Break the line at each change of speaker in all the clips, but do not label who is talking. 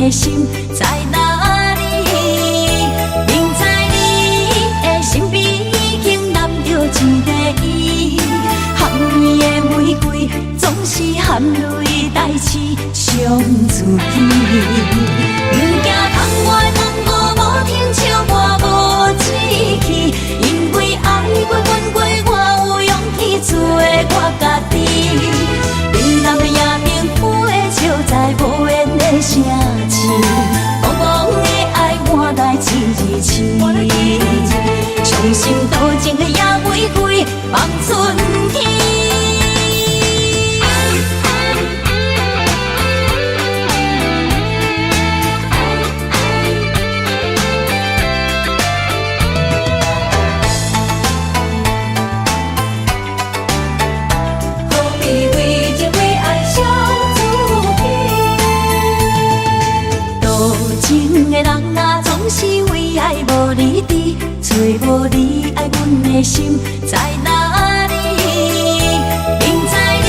的心在哪里？明知你的身边已经揽着一个伊，含泪的玫瑰总是含泪代志上自己。不惊窗外风雨无停笑我无志气，因为爱过阮过，我有勇气做我家己。你南的夜明浮的笑在无言的城市，茫茫的爱换来一字痴，伤心多情的野玫瑰放春天。找无你爱阮的心在哪里？明知你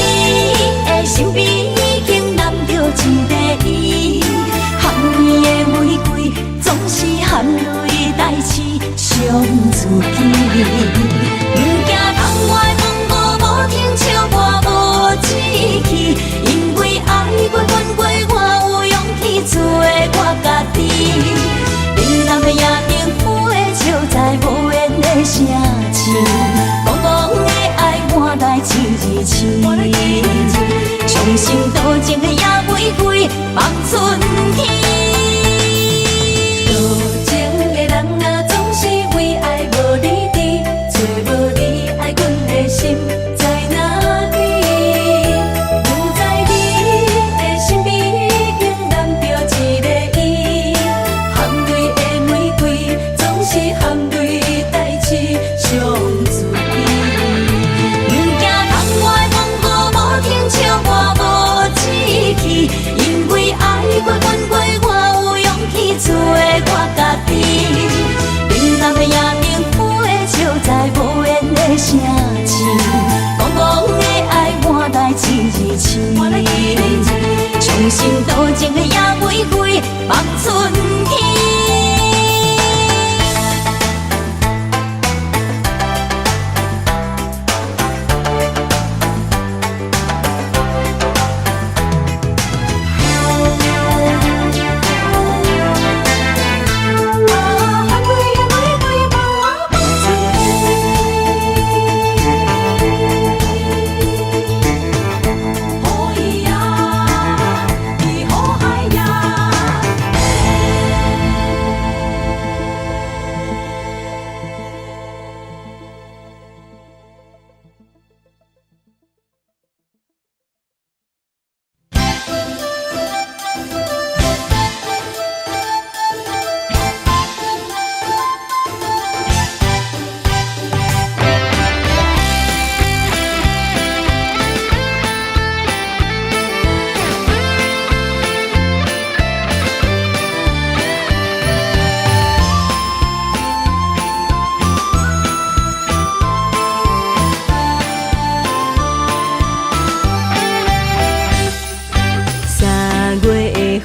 的身边已经揽着一个伊，含泪的玫瑰总是含泪代志上自己。不惊窗外风雨无停笑我无志气，因为爱过阮过，我有勇气做我家己。你南的夜明浮的笑在无言的城市，茫茫的爱换来一字痴，伤心多情的野玫瑰放春天。多情的人啊，总是为爱无你伫，找无你爱阮的心在哪里？不知你的身边已经揽着一个伊，含泪的玫瑰总是含泪代志上自己。不惊窗外风雨无停笑我无志气，因为爱过阮过，我有勇气做我家己。你南的夜明浮的笑在无言的城市，茫茫的爱换来一字痴，伤心多情的野玫瑰放春天。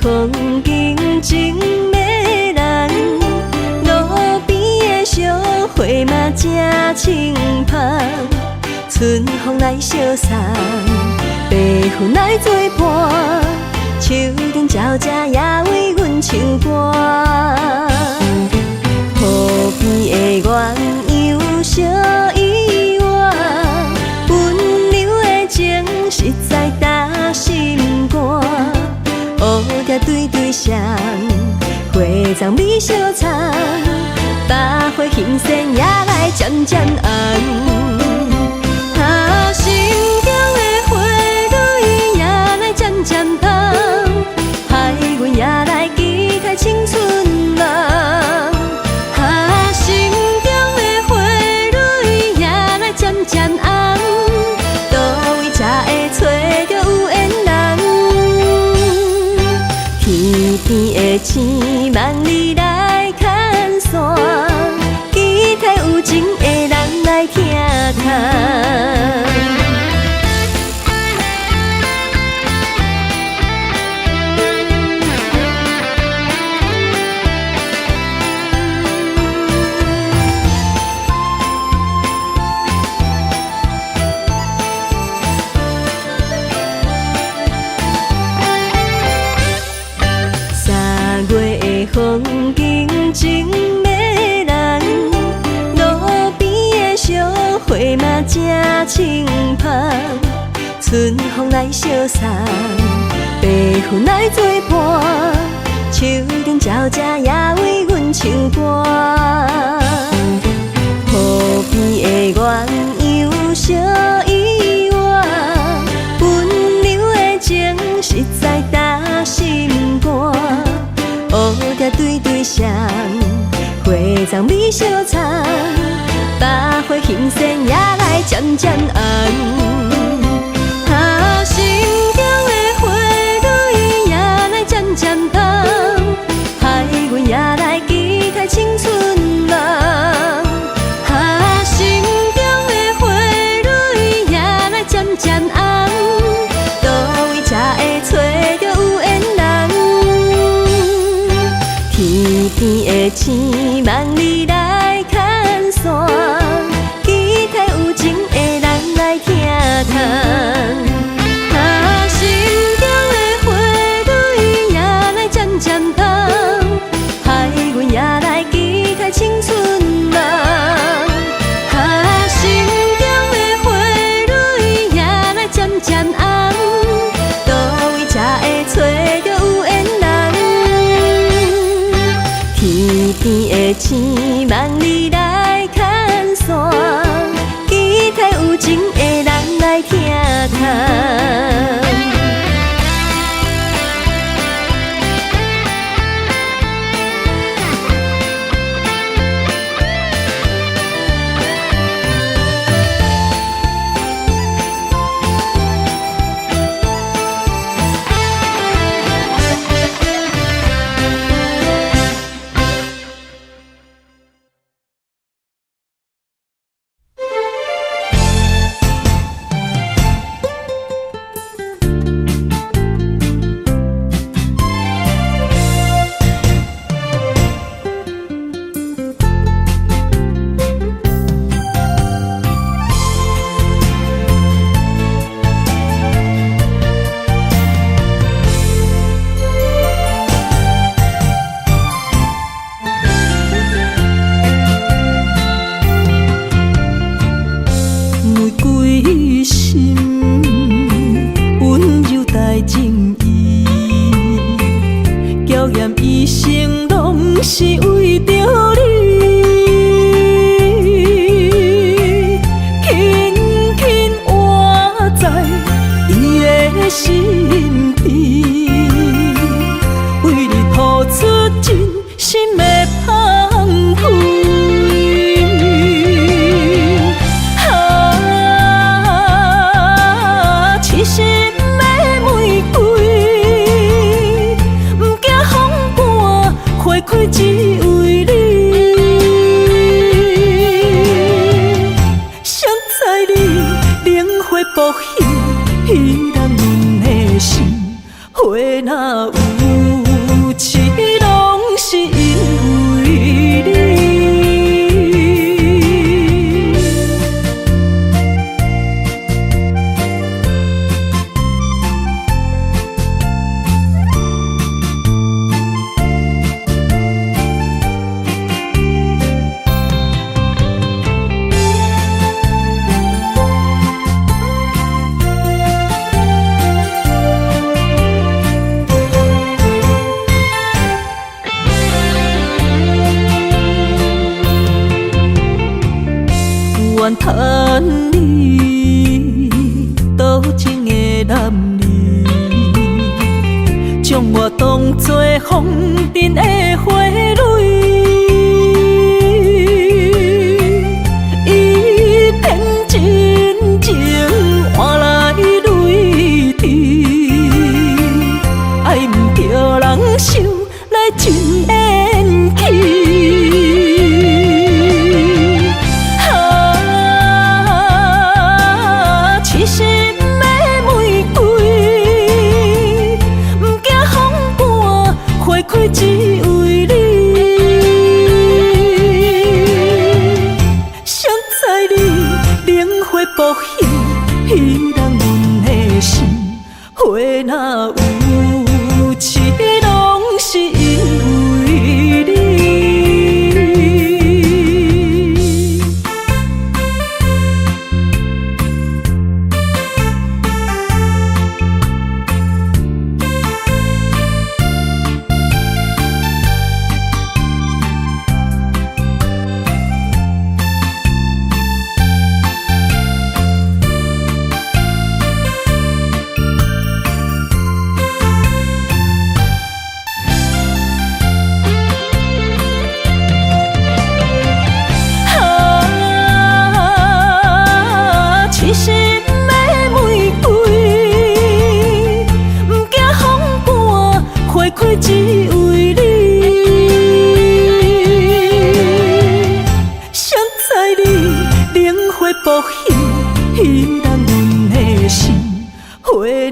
风景真迷人，路边的小花嘛真清芳，春风来相送，白云来作伴，树顶鸟只也为阮唱歌。河边的鸳鸯小依偎，温柔的情实在打心肝。乌蝶对对双，花丛美相藏，百花欣盛也来渐渐红。啊，心中的花蕊也来渐渐红，害阮也来期待青春梦。啊，心中的花蕊也来渐渐红，倒位才会找着有缘人？天边的星望你来牵线，期待有情的人来听看。春风来相送，白云来作伴，树顶鸟只也为阮唱歌。河边的鸳鸯小依偎，温柔的情实在打心肝。乌蝶对对双，花丛美相藏，百花欣盛也来渐渐红。心中的花蕊也来渐渐红，害阮也来期待青春梦。心中的花蕊也来渐渐红，倒位才会找到有缘人？天边的星梦里来牵线，期待有情的人来听痛。青春梦，心中的花蕊也来渐渐红，倒位才会找到有缘人？天边的星梦里来牵线，期待有情的人来听痛。
只为你。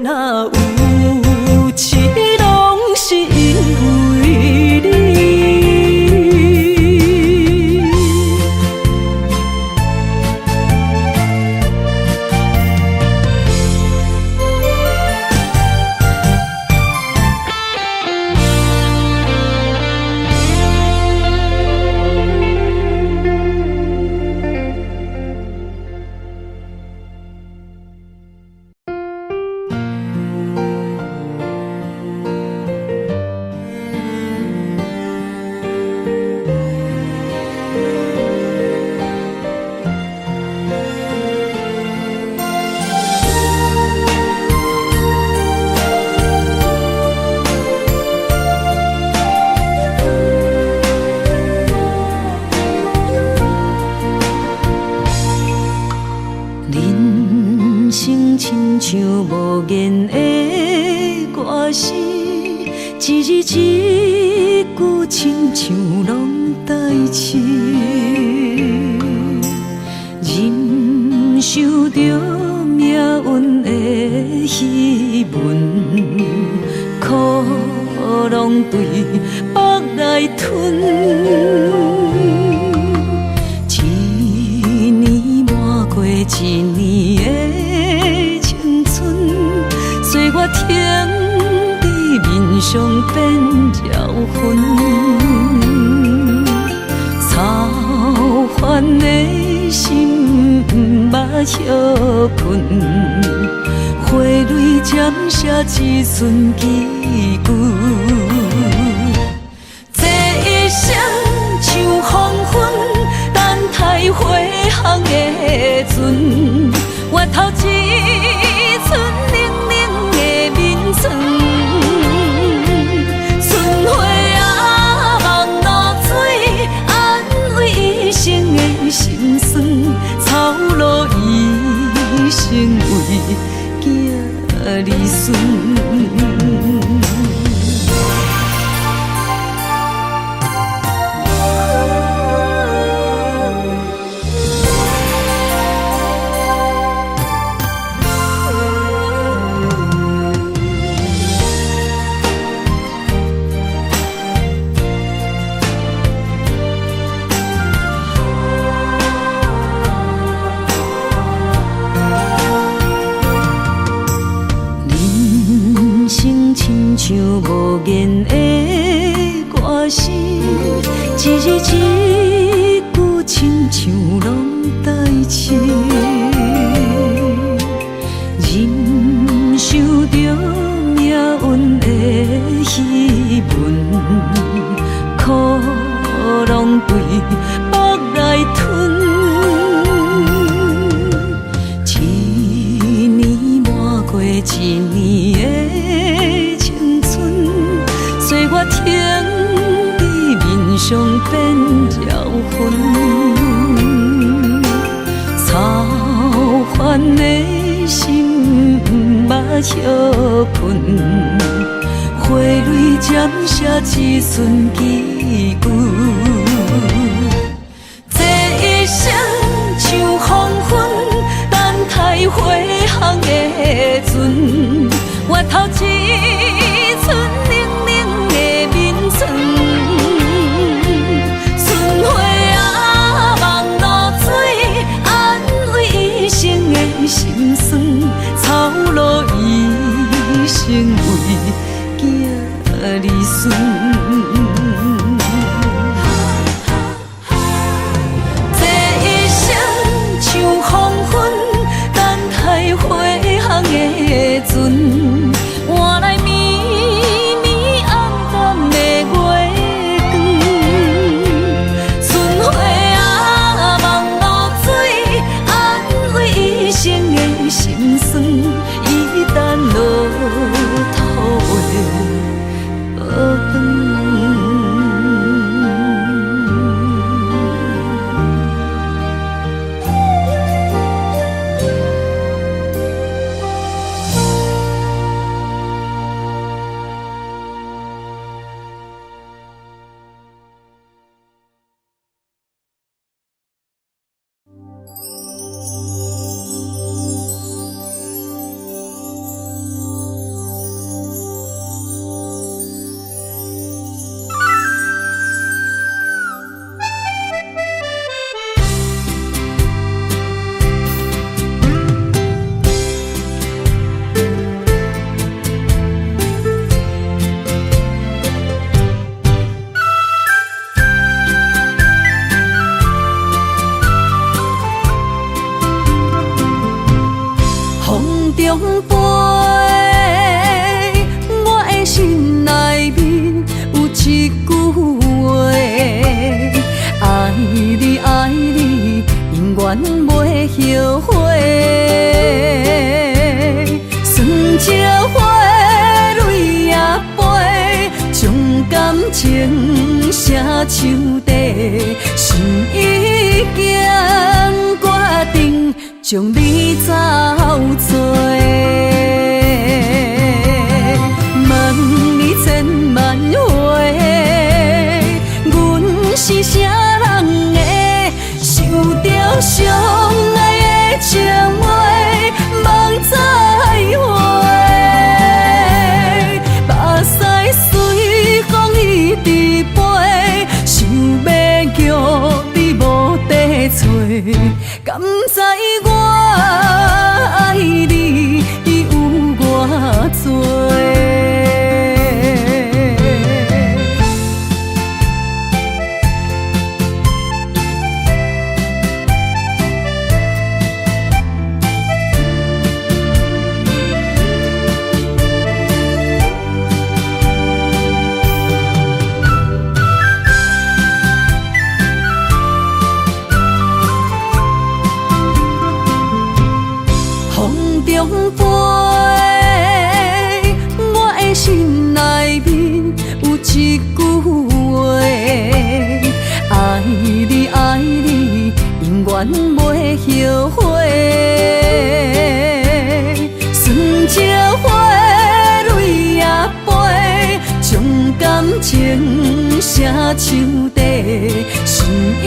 若有痴，拢是因为你。亲像无言的歌词，一字一句亲像拢代志，忍受着命运的戏文，苦拢对腹来吞。一年抹过一年的青春，岁月停伫面上变妖魂，操烦的心不捌歇困，花蕊渐写一寸记句，这一生像黄昏，等待花香的船，越头一寸冷冷的眠床，春花啊望露水，安慰一生的心酸，草路一生为囝儿孙。亲像无言的歌词，一字一句亲像拢代志，忍受着命运的戏文，苦拢对腹来吞。一年抹过一年的青春，岁月停伫面上变妖魂，操烦的心不捌歇困，花蕊渐写一寸记句，这一生像黄昏，等待花香的船，越头一寸冷冷的眠床，春花啊望露水，安慰一生的心酸，草路一生为囝儿孙。这一生像黄昏，等待花香的船，换来绵绵暗淡的月光。春花啊望露水，安慰一生的心酸，一旦落土的心内面有一句话，爱你爱你，永远袂后悔。酸椒花泪也飞，将感情写手底，心已经决定将你走做。问你千万回，阮是啥人的，受着伤爱的情话，梦再会。目屎随风一直飞，想要叫你无地找，敢知我爱你有偌多？一句话，爱你爱你，永远袂后悔。酸椒花泪也飞，将感情写手底，心已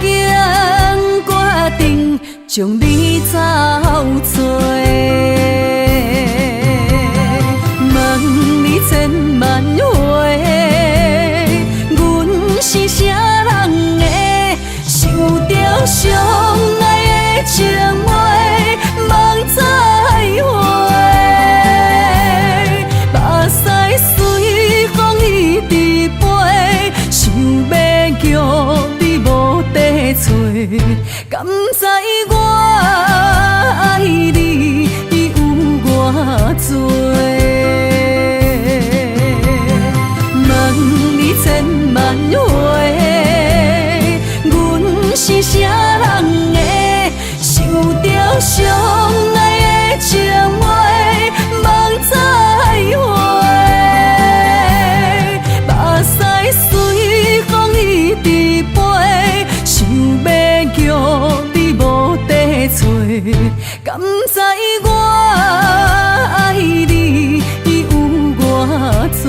经决定将你走做。问你千万回，阮是啥人的，受着伤爱的情话，梦再会。目屎随风一直飞，想要叫你无地找，敢知我爱你有偌多？千万回，阮是啥人的，受着伤爱的情话，梦再会。目屎随风一直飞，想要叫你无地找，敢知我爱你有偌多？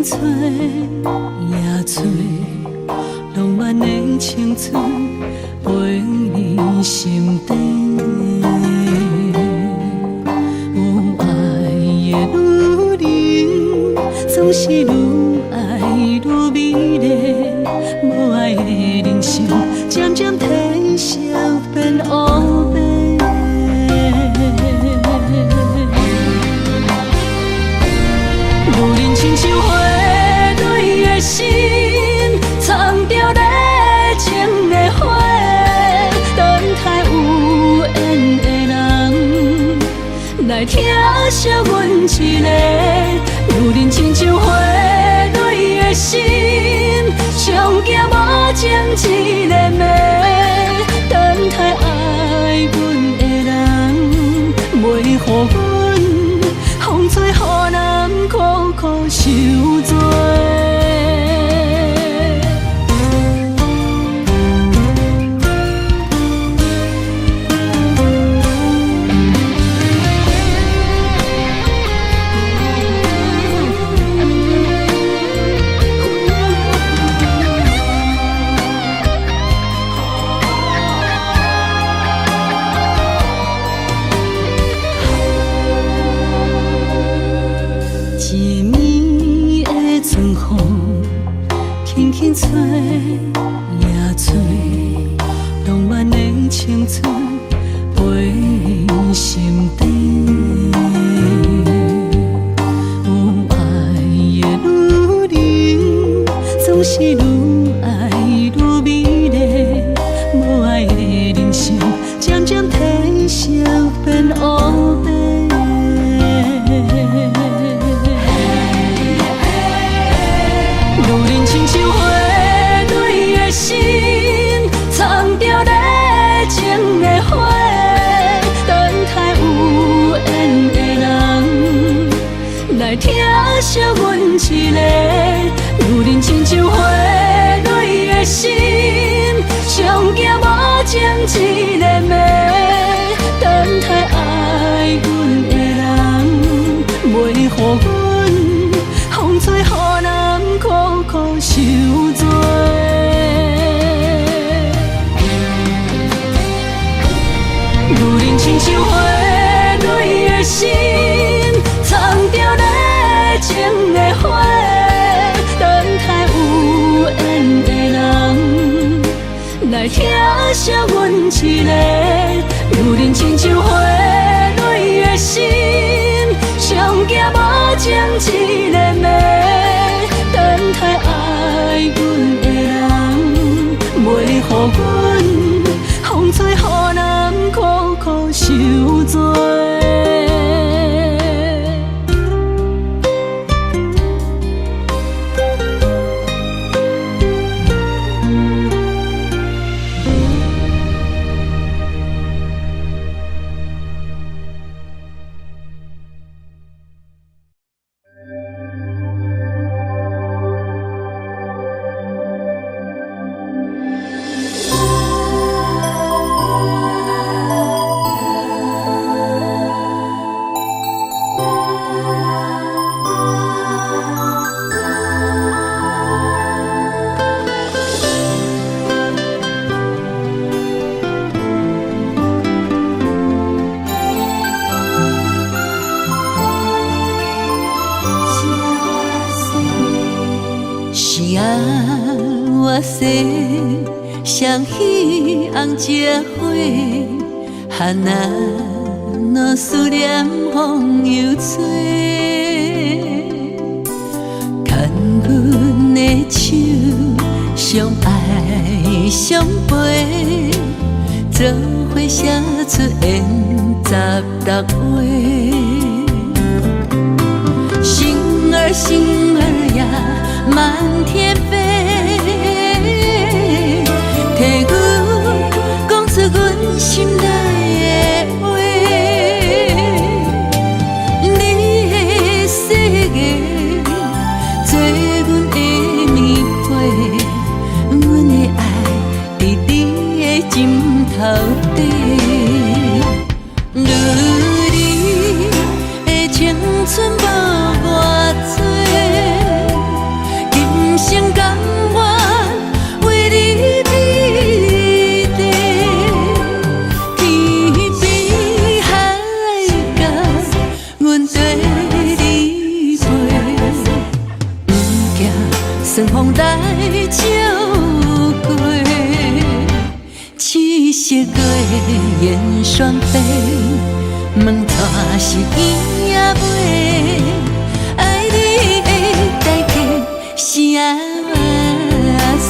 吹也吹，浪漫的青春陪你心底。有爱的女人，总是愈爱愈美丽。无爱的人生，渐渐褪色变乌白。女人亲像花蕊的心，藏着热情的花，等待有缘的人来疼惜阮一个。女人亲像花蕊的心，上惊无情一个暝，等待爱。阮的人，袂予阮风吹雨淋，苦苦受罪。轻吹也吹，浪漫的青春飞心底。有爱的女人，总是愈爱愈美丽；无爱的人生，渐渐褪色变乌白。女人亲像花。藏着热情的花，等待有缘的人来疼惜阮一个。女人亲像花蕊的心，上惊无情一个暝，等待爱阮的人，袂予阮风吹雨淋，苦苦受罪。女人亲像花蕊的心，藏着热情的花，等待有缘的人来疼惜阮一个。女人亲像花蕊的心，上惊无情一个暝，等待爱阮的人，袂予阮风吹雨淋，苦苦受罪。双喜红结花，寒啊若思念风又吹，牵阮的手，相爱相陪，做伙写出缘16画。星儿星儿呀，满天飞。替阮讲出阮心内的话，你的世界做阮的棉被，阮的爱伫你的枕头底。女人的青春无偌多，今生甘愿为你。顺风来照过，7色月圆双飞，问带是伊也袂，爱你的代价啥事？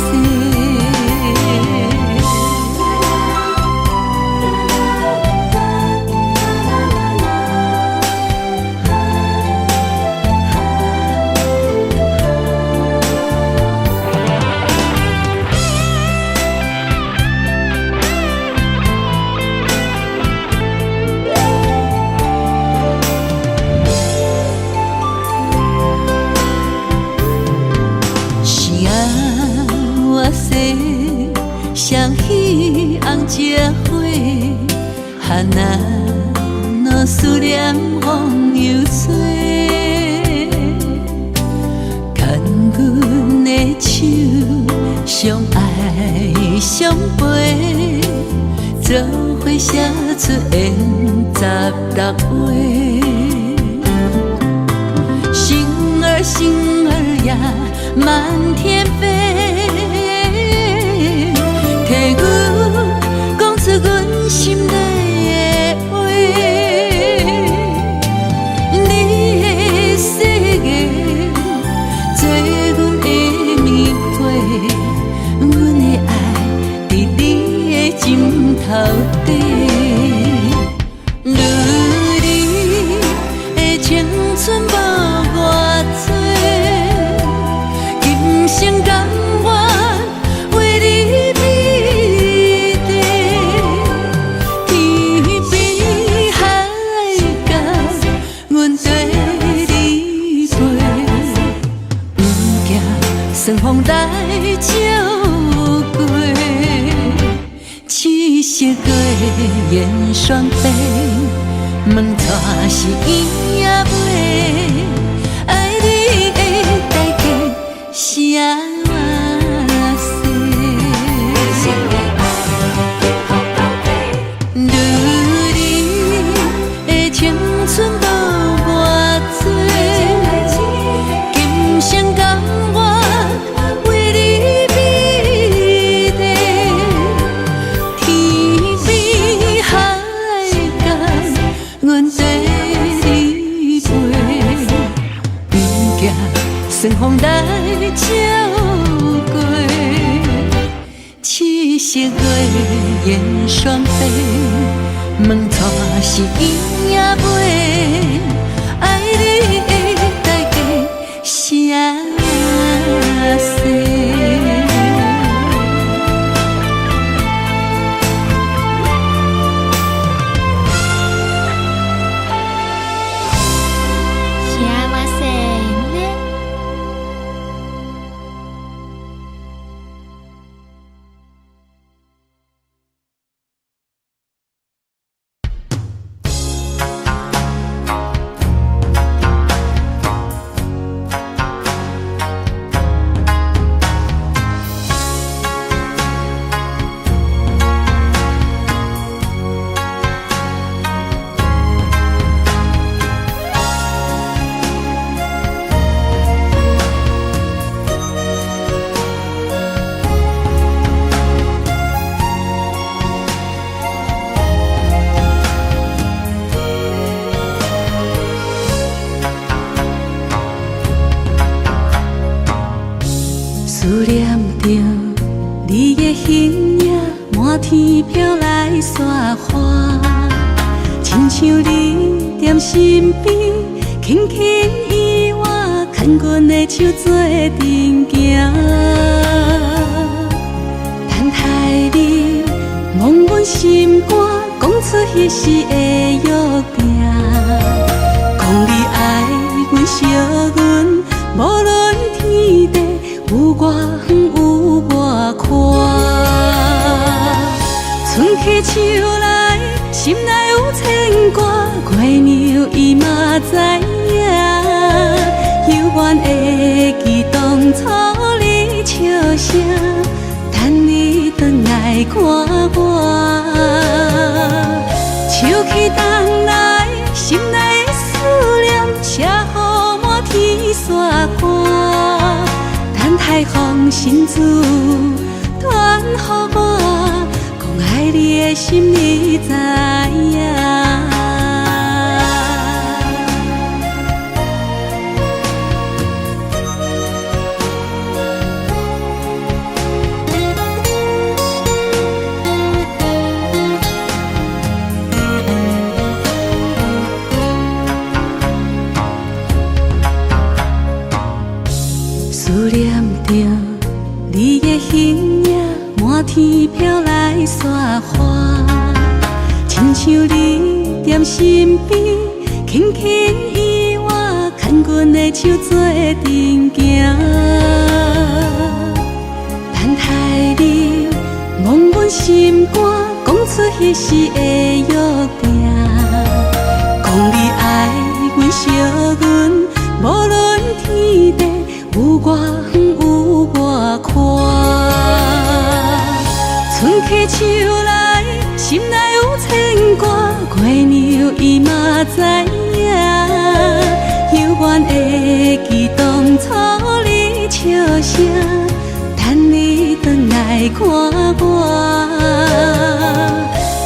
彼红结花，哈那若思念风又吹，牵阮的手，相爱相陪，做伙写出缘16回。星儿呀，满天飞，替阮讲出阮心内的话。你的世界，做阮的棉被，阮的爱伫你的枕头底。你的青春无我多。今生甘愿为你美丽，天边海角，阮跟你飞，不惊霜风来照过，七色月圆双飞，问带是伊也袂。啥话说？如你的青春无我多，今生甘愿为你美丽，天边海角，阮跟你飞，不惊霜风来。照过，七色月圆双飞，问带是伊也袂，爱你的代价啥事？思念着你的形影，满天飘来雪花，亲像你踮身边，轻轻依我，牵阮的手做阵行。等待你望阮心肝，讲出彼时的约定，讲你爱阮惜阮，无论天地。有我远有我宽，春去秋来，心内有牵挂，月娘伊嘛知影，犹原会记当初你笑声，等你转来看我，秋去冬来，心内的思念，写予满天雪花。太空心事传予我，讲爱你的心你知影。思念着你的形影，满天飘来雪花，亲像你踮身边，轻轻依我，牵阮的手做阵行。等待你忘阮心肝，讲出彼时的约定。讲你爱阮、惜阮，无论天地有我远有我宽。春去秋来，心内有牵挂，月娘伊嘛知影。犹原会记当初你笑声，等你转来看我。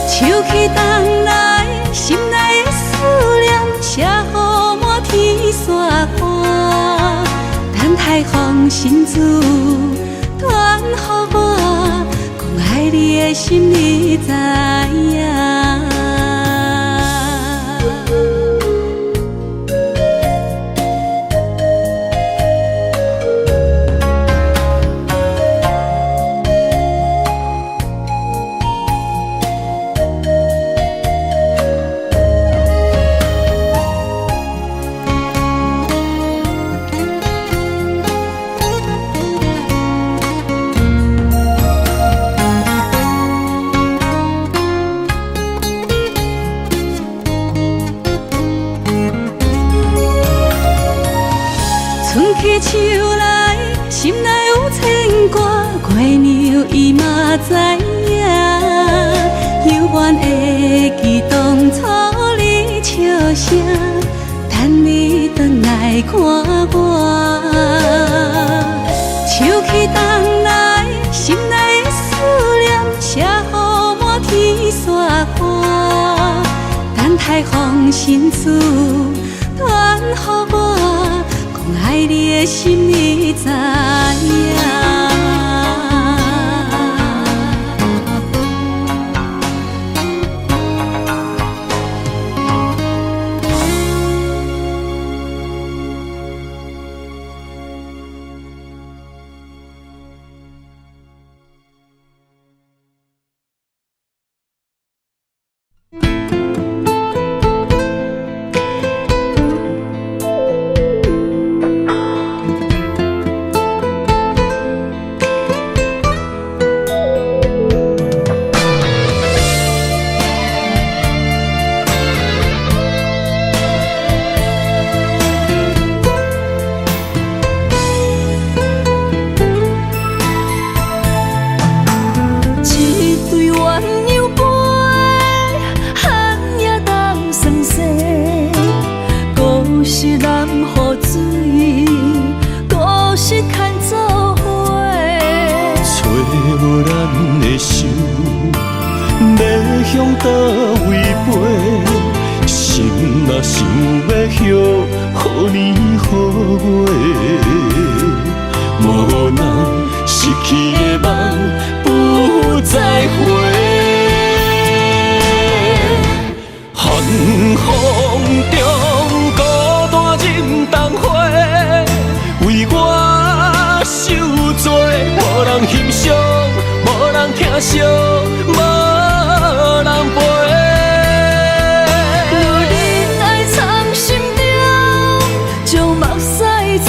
秋去冬来，心内的思念写予满天雪花。等待风信子传予我，讲爱你的心你知影。春去秋来，心内有牵挂，月娘伊嘛知影。犹原会记当初你笑声，等你转来看我。秋去冬来，心内的思念写予满天雪花。等待风信子传予我，爱你的心你知影。
向倒位飞？心若想要许，予年予月，无人失去的梦不再回。寒风中孤单忍冬花，为我受罪，无人欣赏，无人疼惜，无人陪。
若忍爱藏心中，将目屎做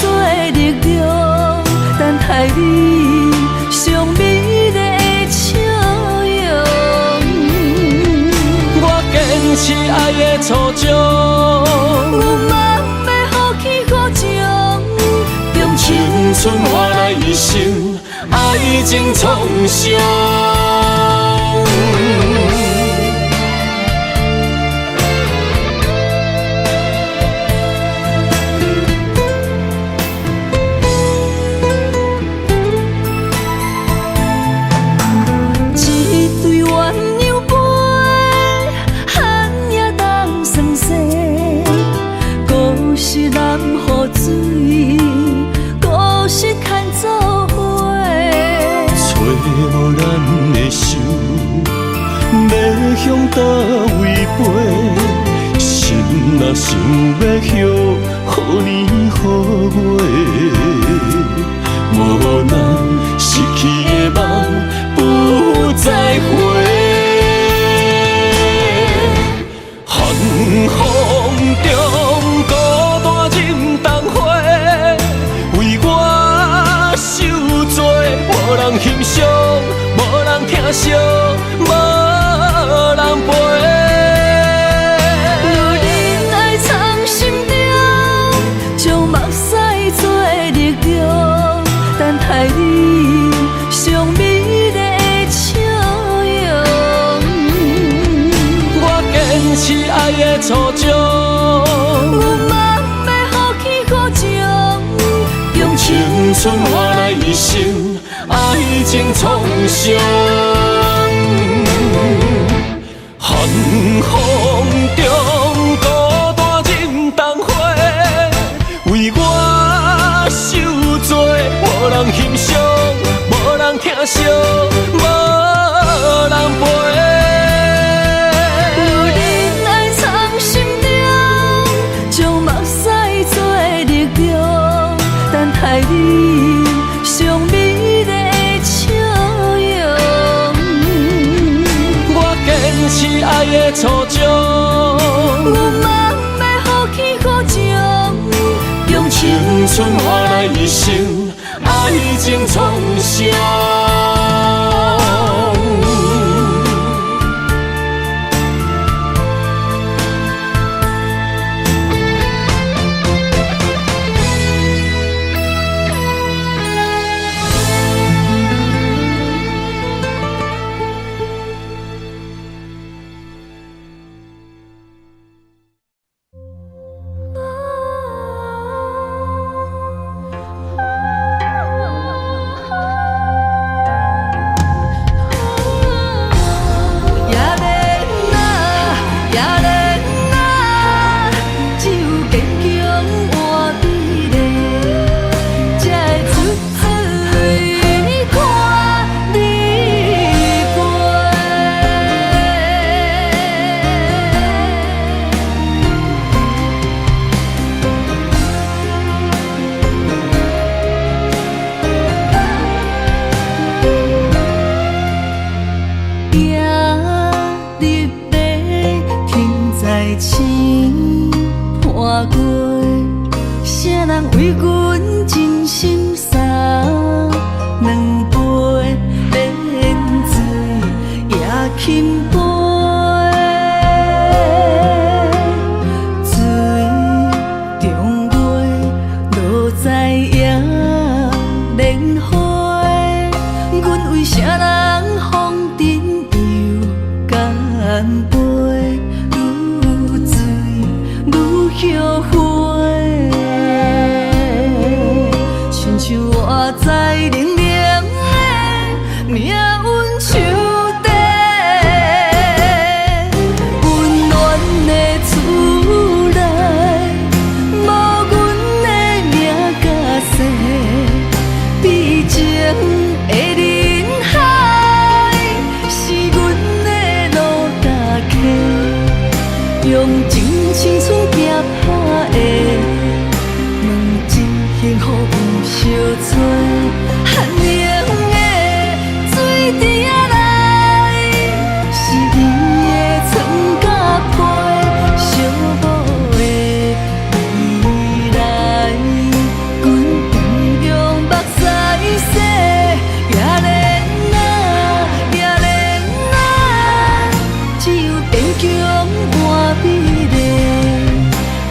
力量，等待你上美丽的笑容。
我坚持爱的初衷，
我嘛要予起予情，
用青春换来一生爱情创伤。向倒位飞？心若想要许，予年予月，无人失去的梦不再回。寒风中孤单忍冬花，为我受罪，无人欣赏，无人疼惜，持爱的初衷。
有梦要好起好情，用
青春换来一生爱情创伤。寒风中孤单忍冬花，为我受罪，无人欣赏，无人疼惜，无人陪。
有人爱藏心中，将目屎做力量，等待你上美丽的笑容。
我坚持爱的初衷，
有梦要好起好情，用
青春换来一生爱情创伤。
为阮真心洒两杯冷水也轻杯，水中月落在野莲花，阮为啥人风尘又干杯，愈醉愈后悔。像我在冷冷的命运手底，温暖的厝内，无阮的名甲姓，悲情的人海，是阮的路踏客，用真青春拼打的两只幸福。小吹寒冷的水池仔内，是你的床甲被，寂寞的未来，阮同样目屎洗，也怜啊，也怜啊，只有坚强换美丽，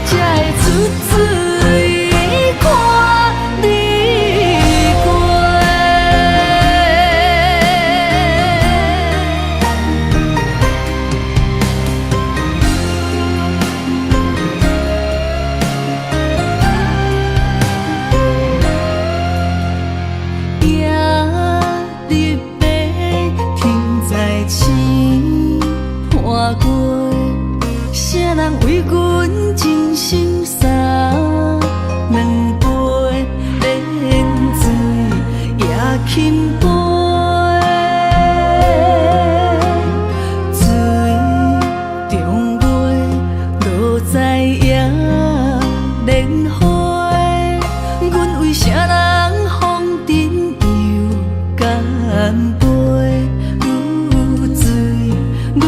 才会出水看你。啥人为阮真心洒两杯冷水也轻杯，水中月落在野莲花，阮为啥人风尘又干杯，愈醉愈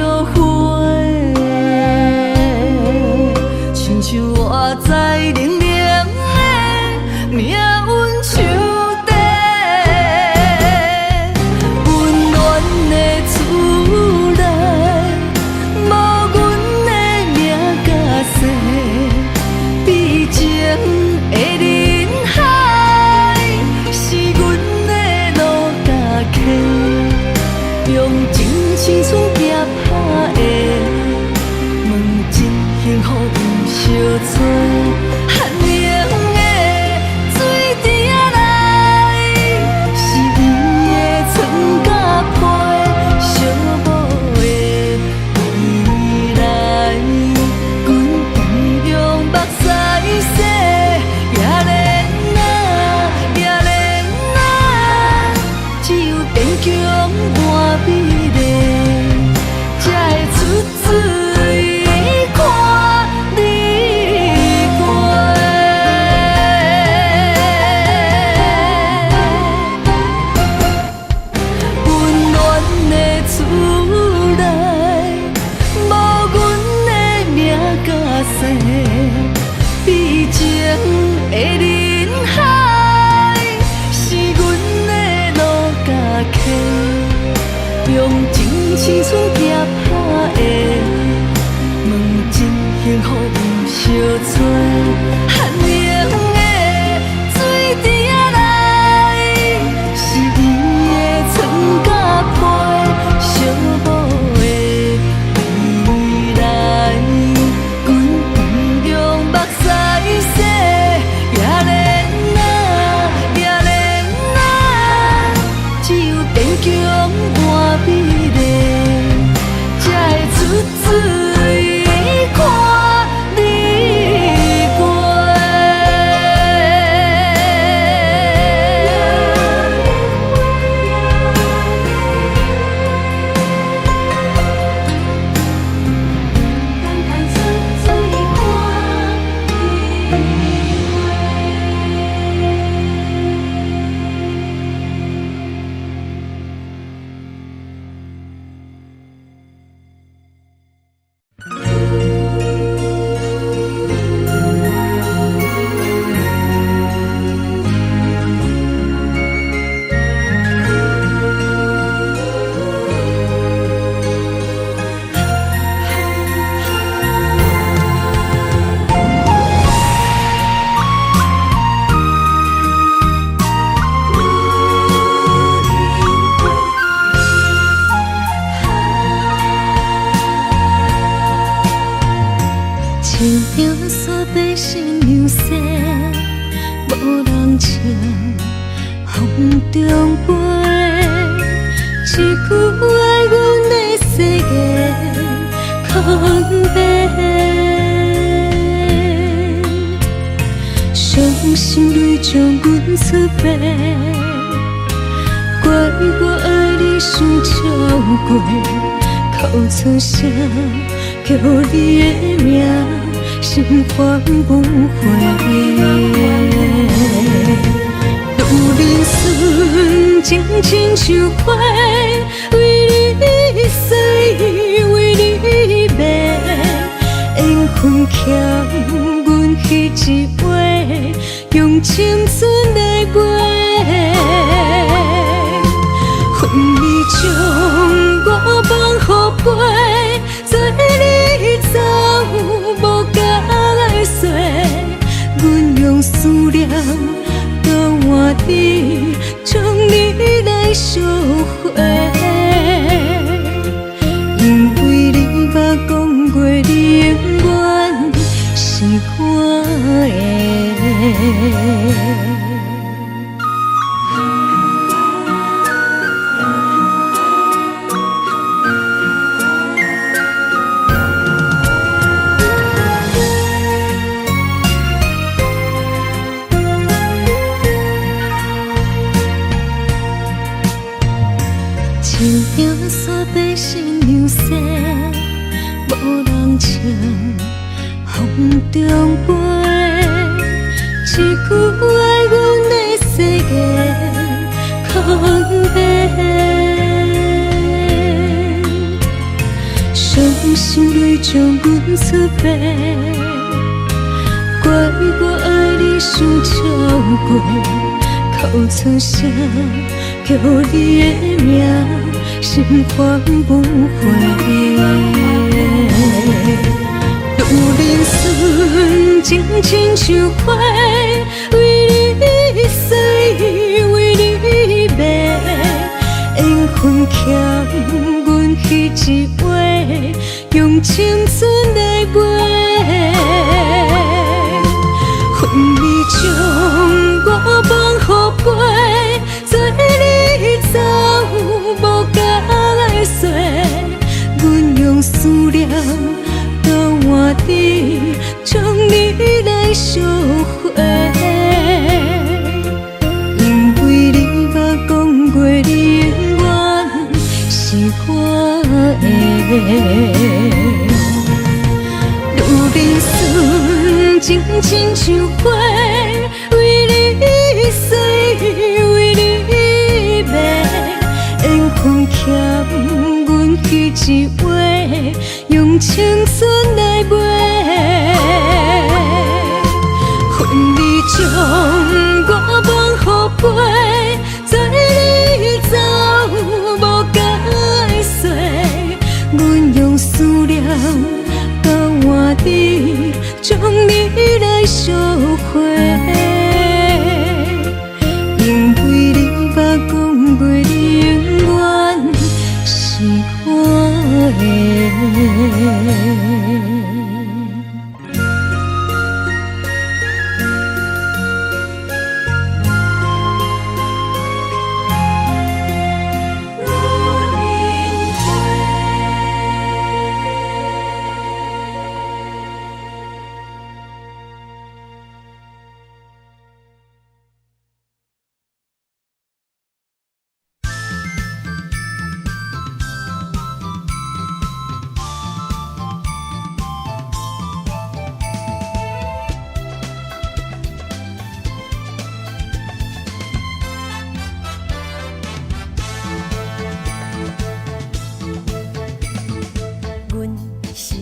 后悔。像我在冷冷的命运手底，温暖的厝内，无阮的名甲姓，悲情的人海，是阮的路踏客，用真青春拼打的。找，寒冷的水滴仔来，是伊的床甲被，寂寞的未来，阮同样目屎洗，也连啊，也连啊，只有坚强换美丽，才会出水看你过。温暖的厝内，无阮的名甲姓，悲情的人海，是阮的路甲溪，用真青春行拍的，问真幸福有相找，寒冷的水滴仔来，是伊的床甲被，寂寞的未来，阮同样目屎洗，也连啊，也连啊，只有坚强换美丽，才会出水看你过。
感叹出水看
亲像山爬新娘西，无人唱，风中飞。一句爱阮的世界空白，伤心泪将阮出卖，怪我爱你伤超过，哭出声。叫你的名，心烦无悔。路人顺情亲像花，为你死，为你卖，缘分欠阮彼一回，用青春来买。恨你将我放予飞，做你走无甲来说，阮用思念交换你，将你来烧火。因为你捌讲过，你永远是我的。亲像山爬新娘西，无人唱，风中飞。一句爱阮的世界空白，伤心泪将阮出卖，怪我爱你伤超过，哭出声。叫你的名，心烦无悔。路人顺情亲像花，为你死，为你卖，缘分欠阮彼一回，用青春来买。
将我放乎飞，做你走无甲的细，阮用思念交换你，将你来烧火。因为你捌讲过，你永远是我的。路边顺情亲像花，为你死，为你卖，缘分欠阮彼一话，用青春来买。恨你将我放乎飞，做你走无甲的细，阮用思念交换你，将你来烧火。因为你捌讲过，你永远是我的。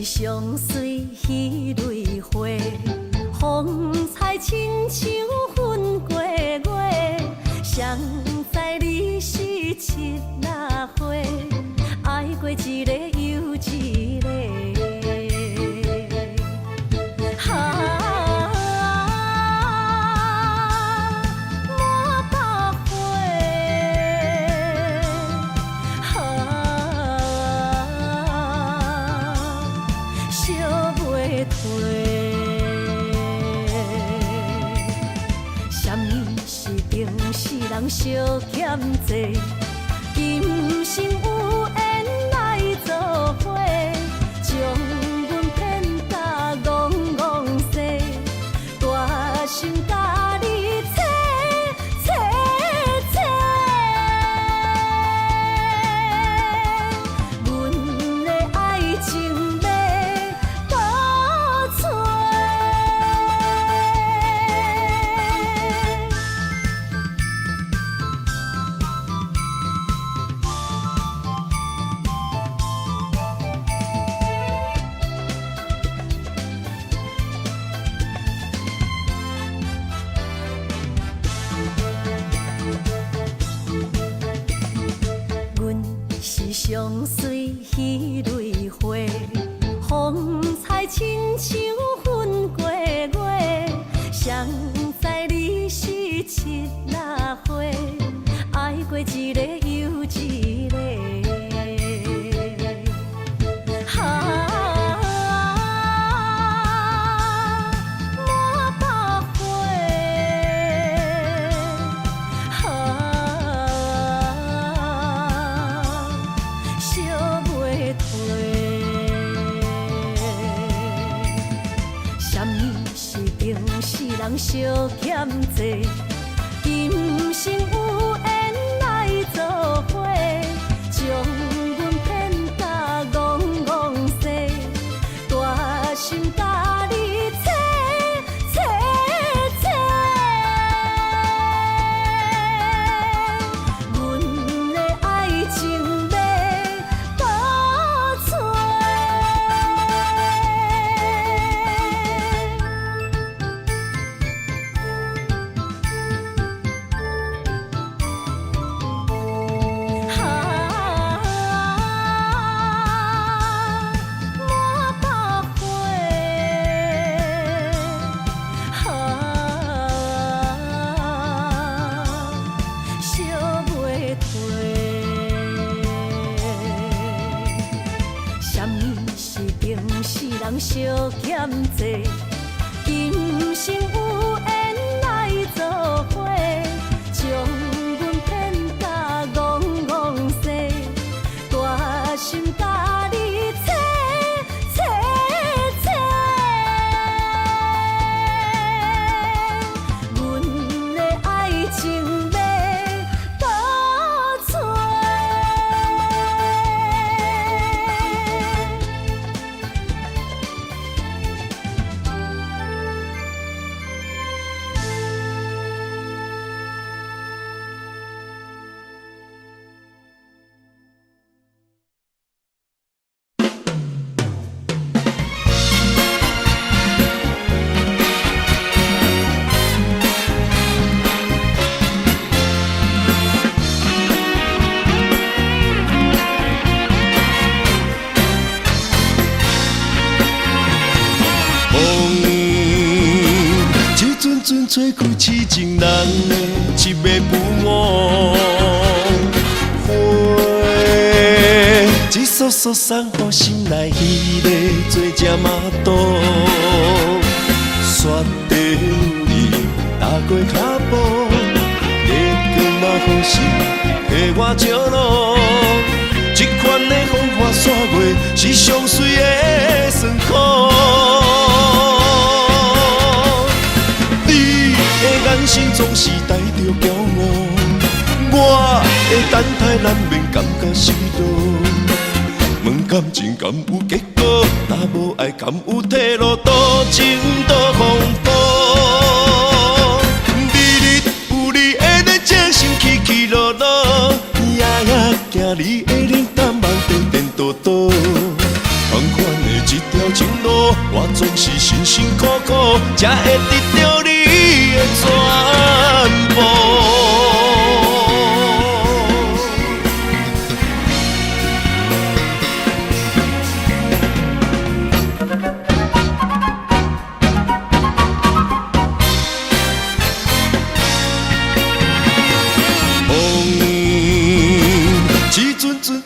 相随彼蕊花，风采亲像云过月。谁知你是七那花，爱过一个又一个。人相欠债，今生有缘来作伙，将阮骗甲戆戆西，大心甲你切切切，阮的爱情要倒找。相随彼蕊花，风采亲像云过月。谁知你是七那花，爱过一个又一个。人相欠债，今生有缘来作伙，将阮骗甲戆戆西，大心甲你切切切，阮的爱情要倒找。人相欠债，今生有缘
做开痴情人的一个不误。花，一束束送予心内迄个做只马肚，雪地里踏过脚步，月光嘛好心替我照路。这款的风花雪月是上水的酸苦。你的眼神总是带着骄傲，我的等待难免感觉失落。问感情敢有结果？若无爱敢有退路？多情多风波。日日有你的在这心起起落落，夜夜行你的脸淡梦颠颠倒倒。同款的一条情路，我总是辛辛苦苦，才会得到你的全部。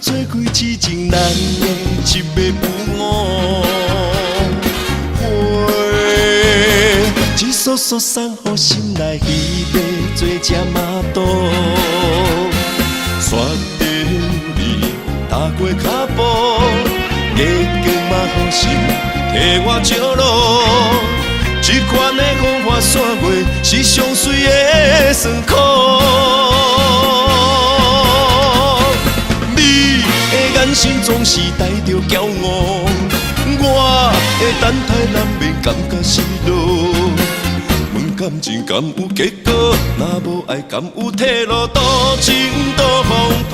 做开痴情人的一个不误。花，一束束送予心内迄个做只马肚，雪地里踏过脚步，月光嘛好心替我照路。这款的风花雪月是上水的酸苦。眼神总是带着骄傲，我的等待难免感觉失落。问感情敢有结果？若无爱敢有退路？多情多风波。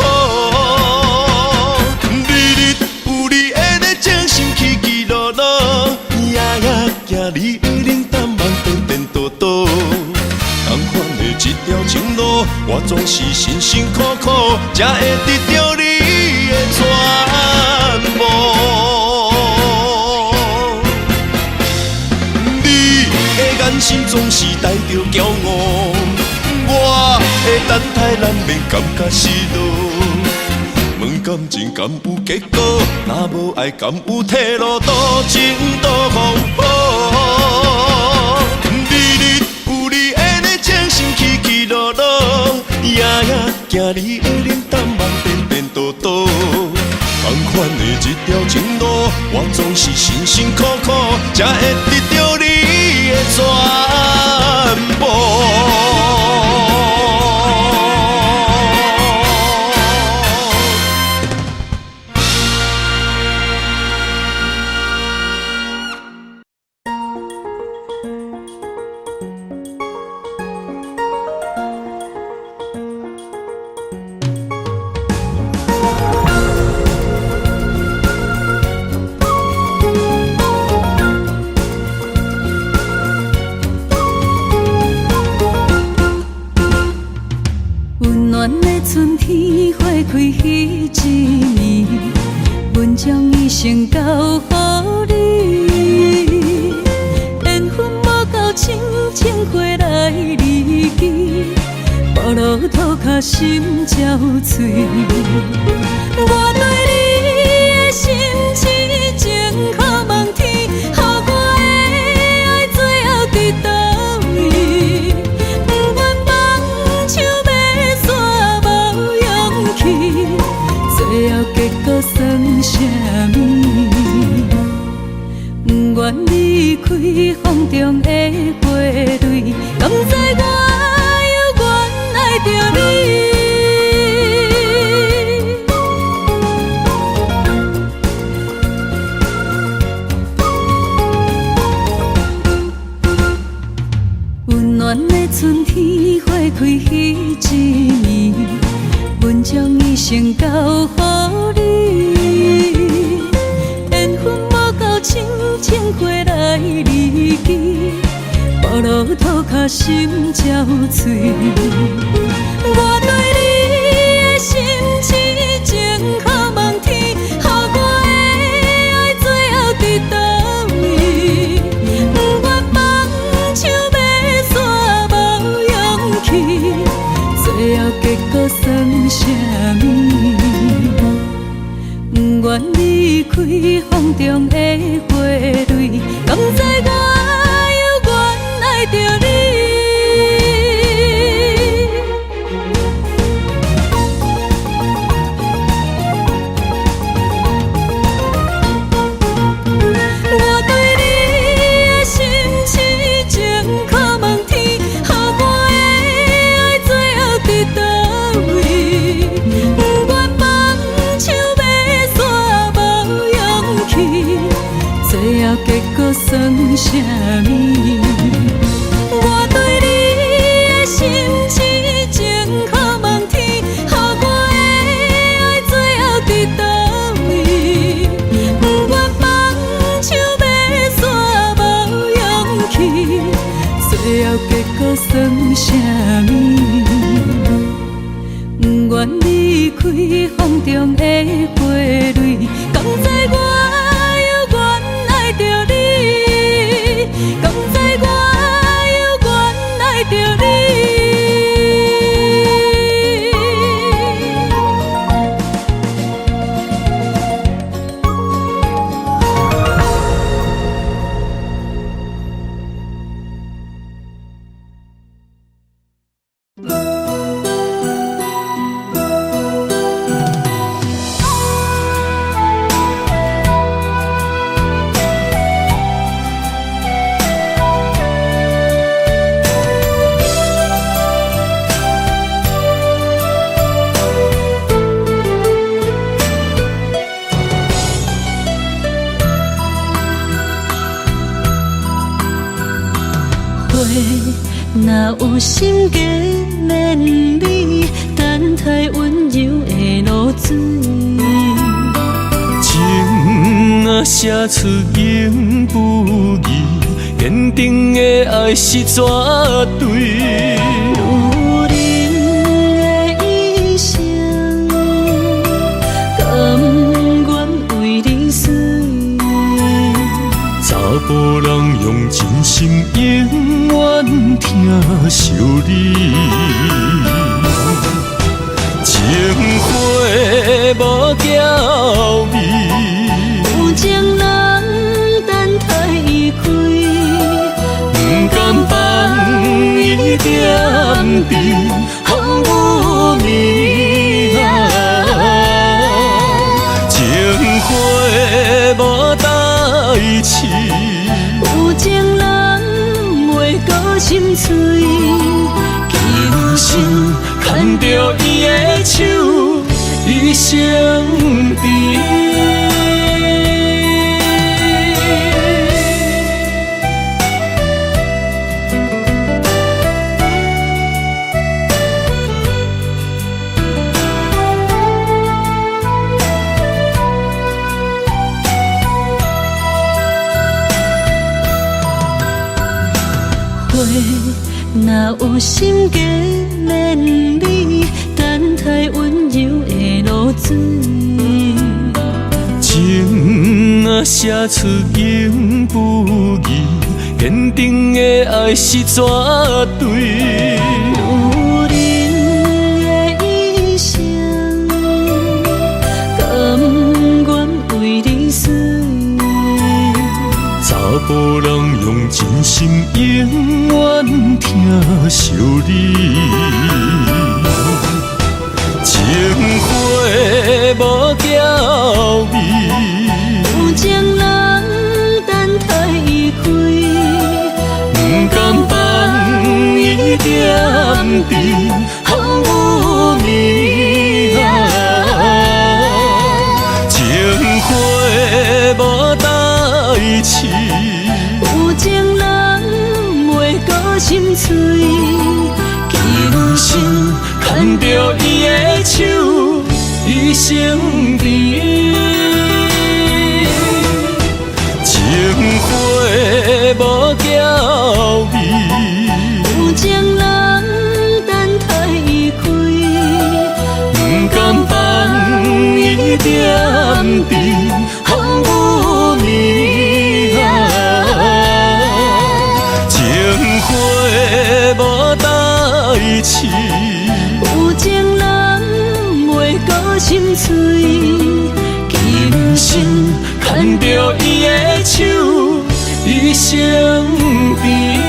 日日有你的在这心起起落落，夜夜行你的脸淡梦颠颠倒倒。同款的一条情路，我总是辛辛苦苦，才会得到你的全部。你的眼神总是带着骄傲，我的等待难免感觉失落。问感情敢有结果？若无爱敢有退路？多情多风波。起起落落，夜夜行你的脸淡梦颠颠倒倒。同款的一条情路，我总是辛辛苦苦，才会得到你的全部。
春天花开迄一年，阮将一生交予你。缘分无够深，情花来离去，步路土脚心焦碎。我对你的心痴情可望天，予我的爱最后伫倒位？不愿放手要煞无勇气，最后结果算啥物？不愿离开风中的花蕊，甘知我犹原爱着你。温暖的春天花开迄一年，阮将一生交予你。缘分无够深，情花来离去，步路土脚心焦碎。我对你的心痴情可望天，予我的爱最后伫倒位？不愿放手要煞开风中的花蕊，敢知我犹原爱着你？我对你的心痴情，可问天，予我的爱最后伫倒位？不愿放手要煞无勇气，最后结果算啥物？我对你的心痴情，可问天，予我的爱最后伫倒位？不愿放手要煞无勇气，最后结果算啥物？不愿离开风中的花蕊，敢知我犹原爱着你？敢知我犹原爱着你？若有心计免你，等待温柔的露水。
情啊写出永不移，坚定的爱是绝对。
有人的一生，甘愿为你死。
查甫人用真心永远疼惜你，情花无娇美，
有情人等待伊开，
不甘放伊点滴，风雨暝情花无代志。
有情人袂过心碎，
今生牵着伊的手，一生甜。
若有心计免你，等待温柔的露水。
情啊写出永不移，坚定的爱是绝对。
有人的一生，甘愿为你死。
查甫人用真心永远疼惜你，情花无娇美，
有情人等待伊开，
不甘放伊点滴，风雨暝情花无代志。
有情人袂过心碎，
今生牵着伊的手，一生甜。情花无娇美，
有情人等待伊开，
不甘放伊点滴，风雨暝情花无代志。
有情人袂过心碎，
今生着伊的手，一生甜。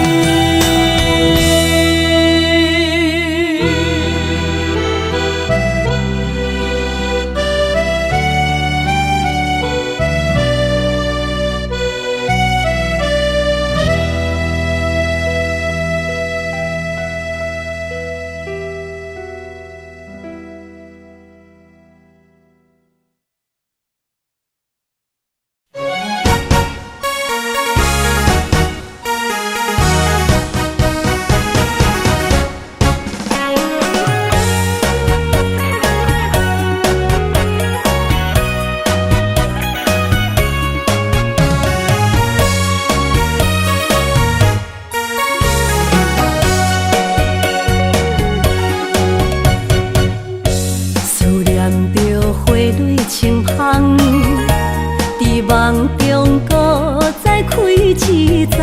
梦中搁再开一丛，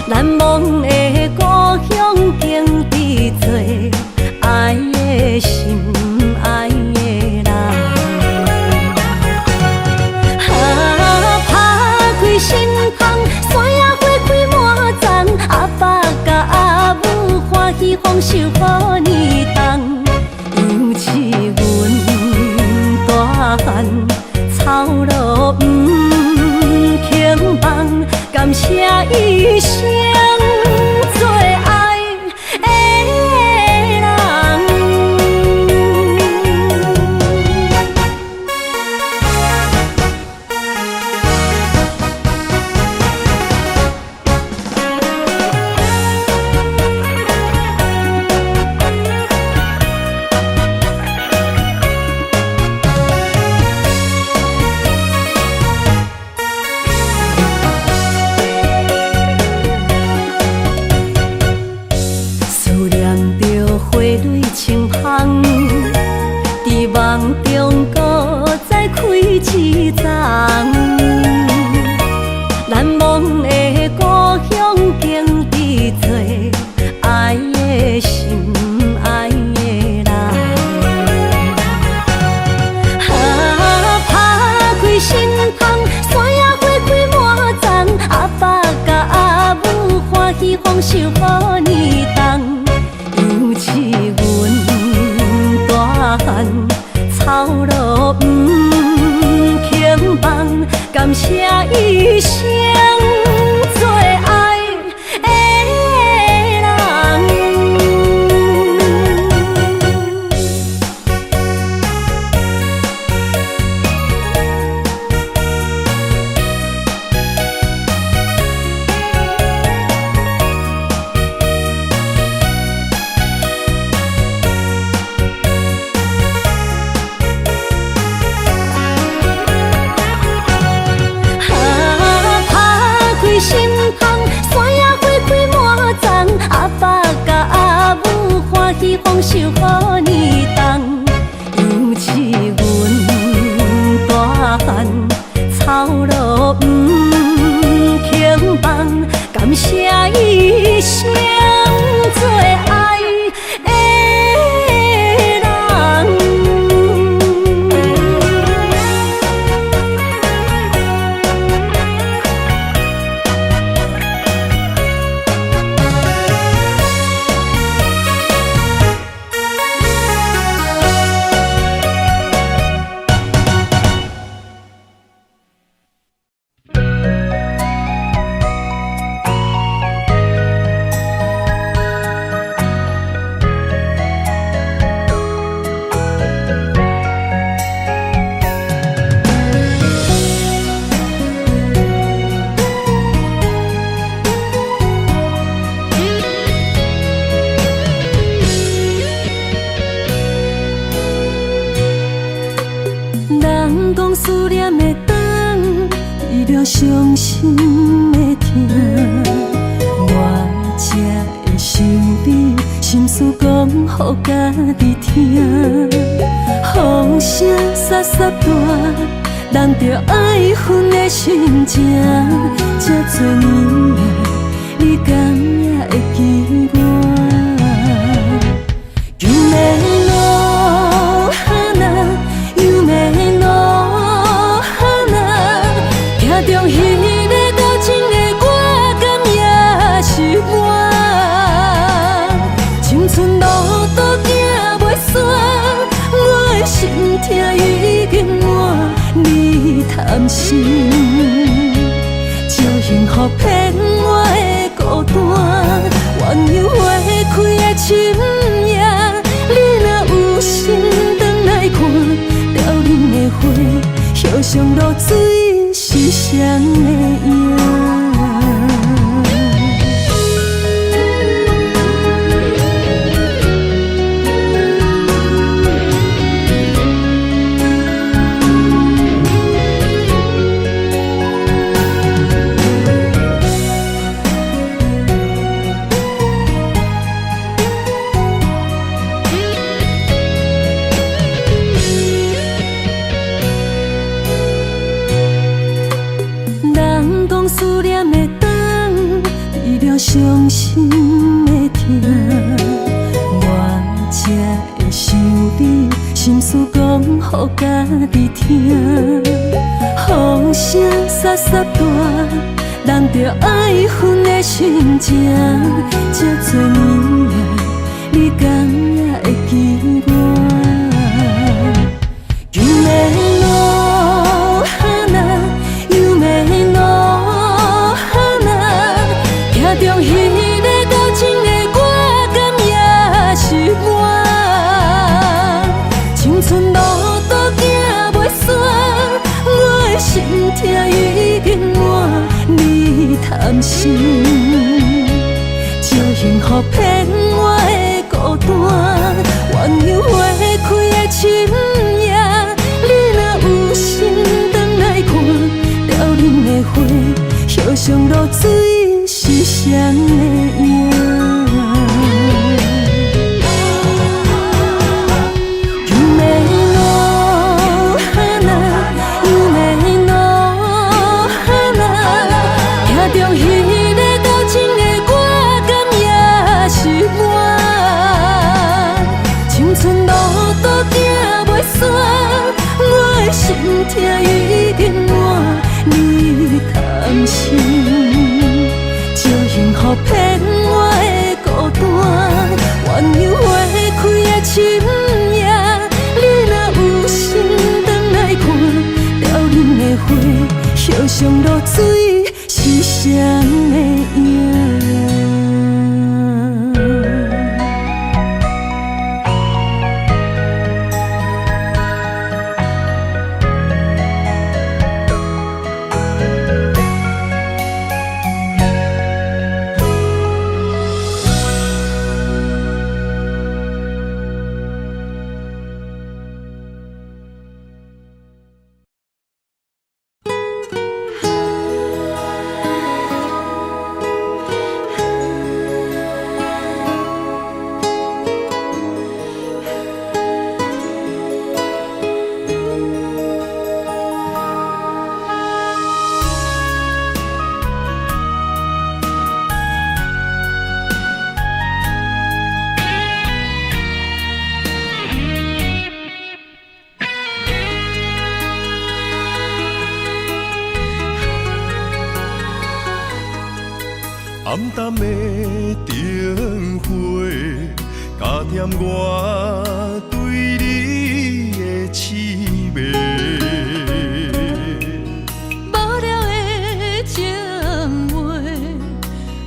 难忘的故乡经历做爱的心，爱的人。打开心窗，山野花开满丛，阿爸甲阿母欢喜丰收好年冬，尤其阮大汉。草路不轻放，感谢一生做爱的人。伫梦中搁再开一丛，难忘的故乡经历做爱的心，爱的人。打开心窗，山野花开满丛，阿爸甲阿母欢喜丰收好年冬，尤其阮大汉。草路不轻放，感谢一生做爱的人。心窗，山野花开满丛，阿爸甲阿母欢喜丰收好年冬，尤其阮大汉草路不轻放，感谢一生做爱的人。人讲思念的灯，为了伤心的痛，我才会想你，心事讲予家己听。风声沙沙大，人着爱恨的心情，这多年来，你敢也会记我？夢の花夢の贪心，招幸福骗我的孤单。鸳鸯花开的深夜，你若有心转来看，凋零的花，叶上露水是谁的影？思念的灯，治疗伤心的痛。我才会想你，心事讲予家己听。风声沙沙大，人着爱分的心情。这多年来，你敢也会记我？有的路哈那，有的路。中彼个交情的歌，敢也是我。青春路途行袂煞，我的心痛已经满。你贪心，招幸福骗我的孤单。鸳鸯花开的深夜，你若有心转来看，凋零的花，叶上露水。是谁的影？有的路哈那，有的路哈那，听中彼个交情的歌，敢也是我。青春路途行袂煞，我的心痛已经满。你贪心。幸福骗我的孤单，鸳鸯花开的深夜，你若有心转来看，凋零的花，叶上露水是谁的影？
暗淡的灯火，加添我对你的痴迷。
无聊的情话，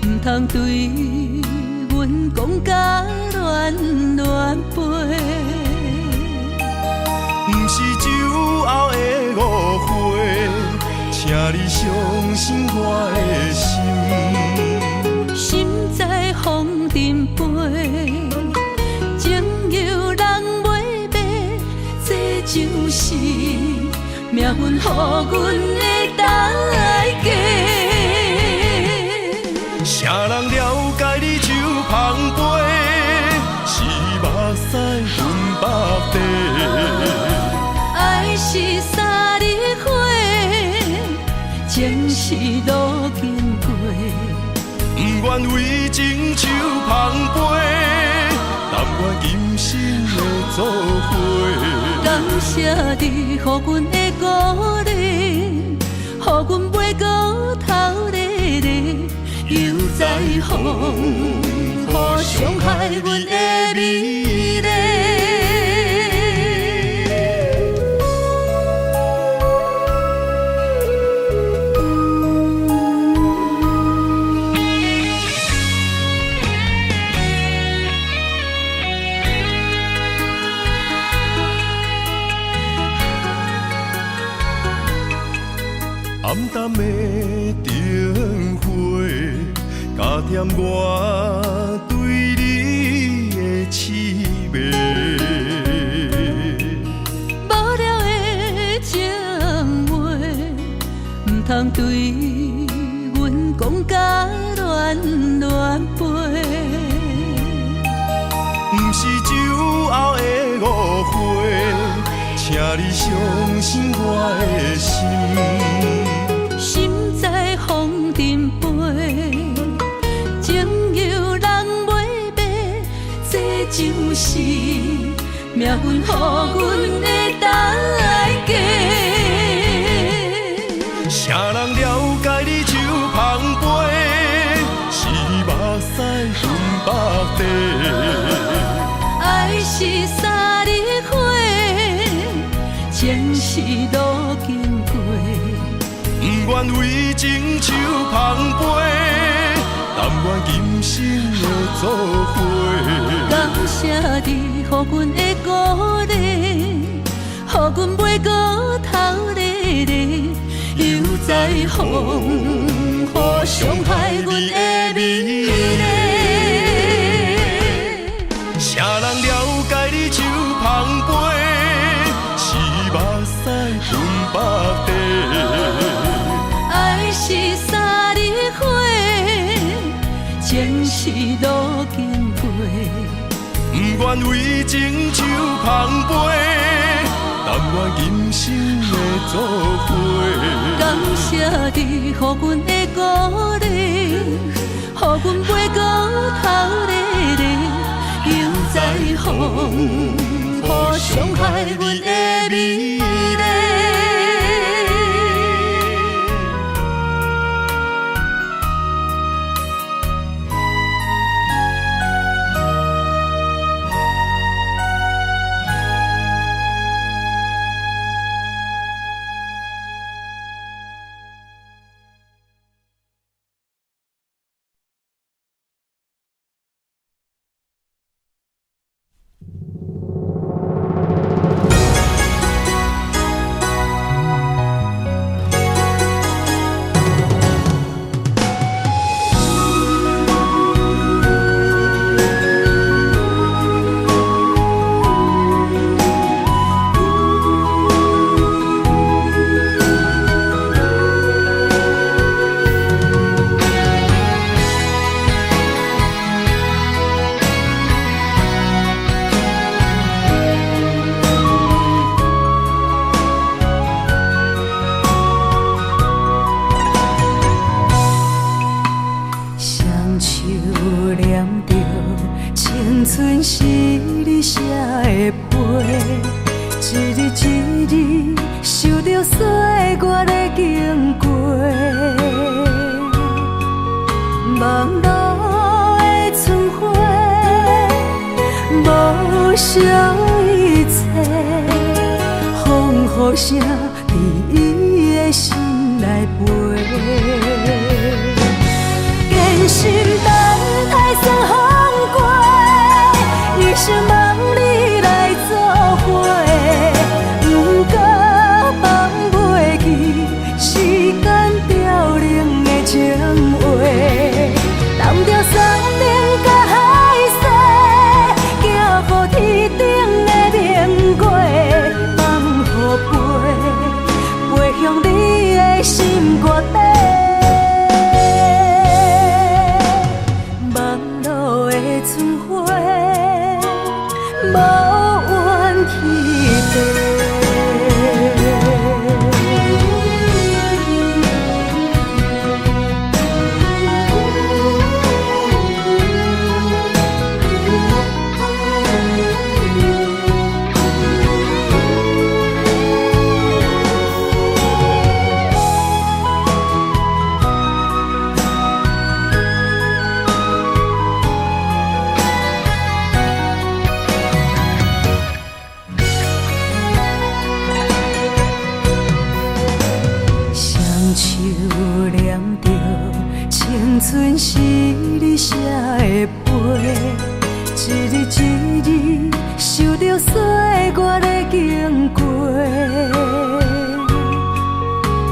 唔通对阮讲甲乱乱飞。
不是酒后的误会，请你相信我的心。
心在风尘飞，情由人袂变，这就是命运予阮的代价。
啥人了解你手捧杯，是目屎分百地。
爱是三日花，情是路经过。
不愿为情手捧杯，但愿今生的做伙。
感谢你，予阮的鼓励，予阮袂过头日日，又在风雨伤害阮的美丽。
暗淡的灯火，加添我对你的痴迷。
无聊的情话，唔通对阮讲甲乱乱飞。
不是酒后的误会，请你相信我的心。
心在风尘飞，情由人袂白，这就是命运予阮的代价。
啥人了解你手捧杯，是目屎分北地。
爱是三日花，情是路经过。
不愿为情手捧杯，但愿今生的作伙。
感谢你，予阮的鼓励，予阮袂过头日日，又在风雨伤害阮的美丽。
啥人了解你手捧杯，是目屎分北地。
爱是三日花，情是路经过。
不愿为情手捧杯，但愿今生的作伙。
感谢你，予阮的鼓励，予阮袂过头日日，又在风雨伤害阮的美丽。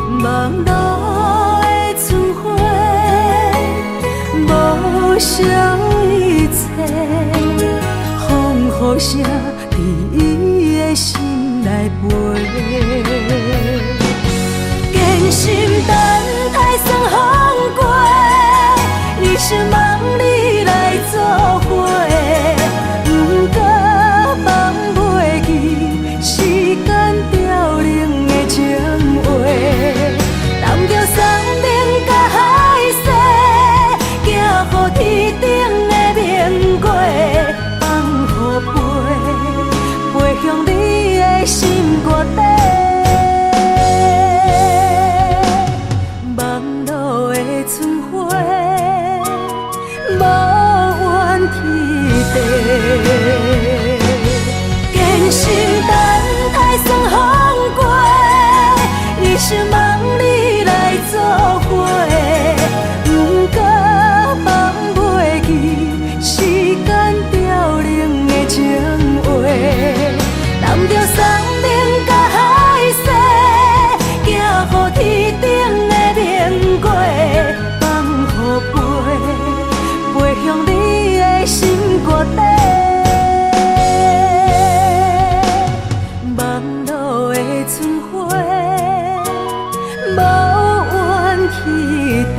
梦到
惜一切，风雨声伫伊的心内飞。坚心等待霜风过，一生望你来作伙。不过放袂记时间凋零的情话，揽着山顶甲海誓，行乎天顶的明月，放乎飞向你的心肝底。梦露的春花，无缘天地。坚心等待霜风过，一生望你来作伙。不过放袂记时间凋零的情话，揽着山顶甲海誓，行乎天顶的明月，放乎飞向你的心肝底。梦露的春花，无缘去地。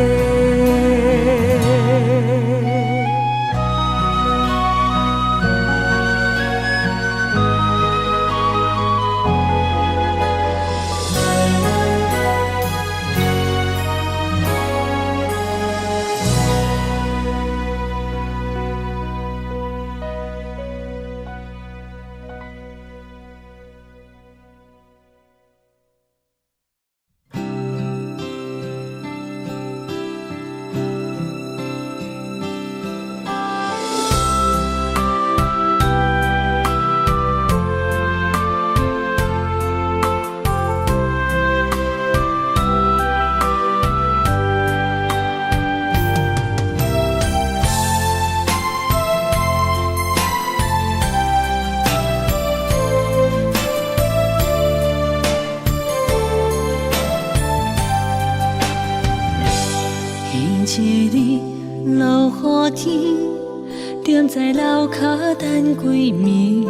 踮在楼骹等归暝，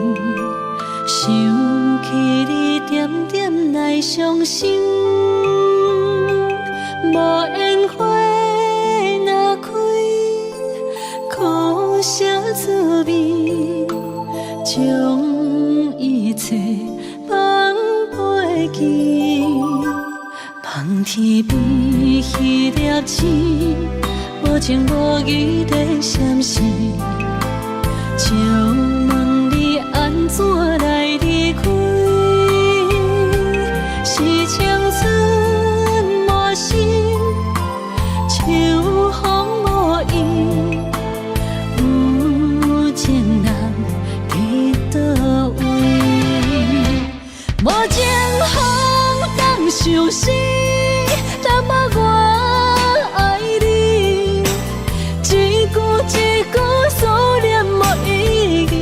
想起你点点来伤心。无烟花若开，苦涩滋味，将一切放袂记。望天边迄粒星，无情无义在闪烁。就问你安怎来离开？是青春无心，秋风无意，有情人伫倒位？无情风当相思，淡薄我爱你，一句一句思念无意义。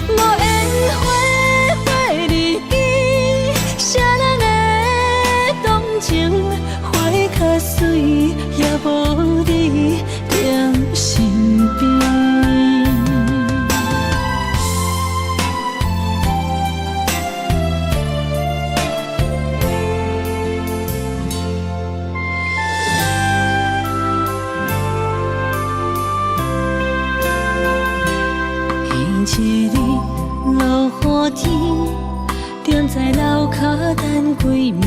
无烟花花日记，谁人会动情？花较水，也无你踮身边。一日落雨天，踮在楼骹等归暝，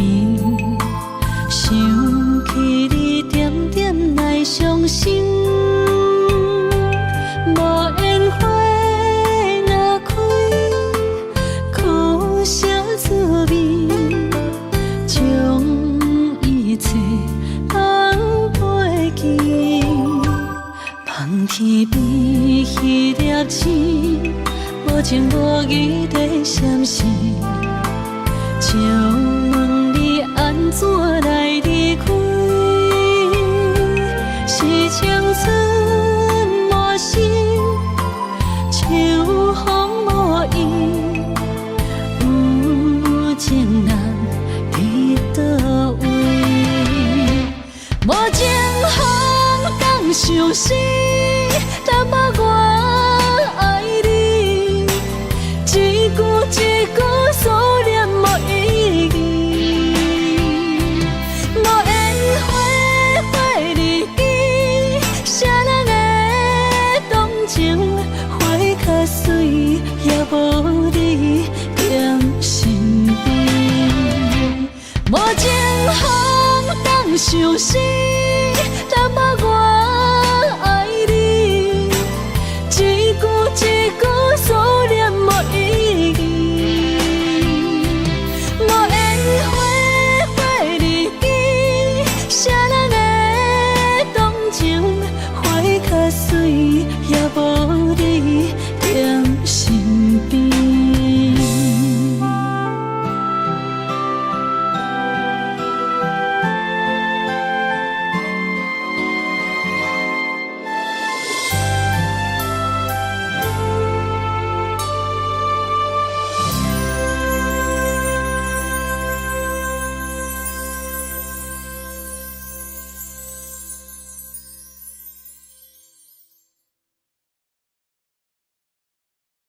想起你点点来伤心。无烟花若开，苦涩滋味，将一切放袂记。望天边迄粒星，无情无义在闪烁。就问你安怎来离开？是青春无心，秋风无意，有情人伫倒位？无情风当想死，淡薄我爱你，一句一句思念无意义，无缘花花日记，谁人会动情？花较水，也无你踮身边，无情风当相思。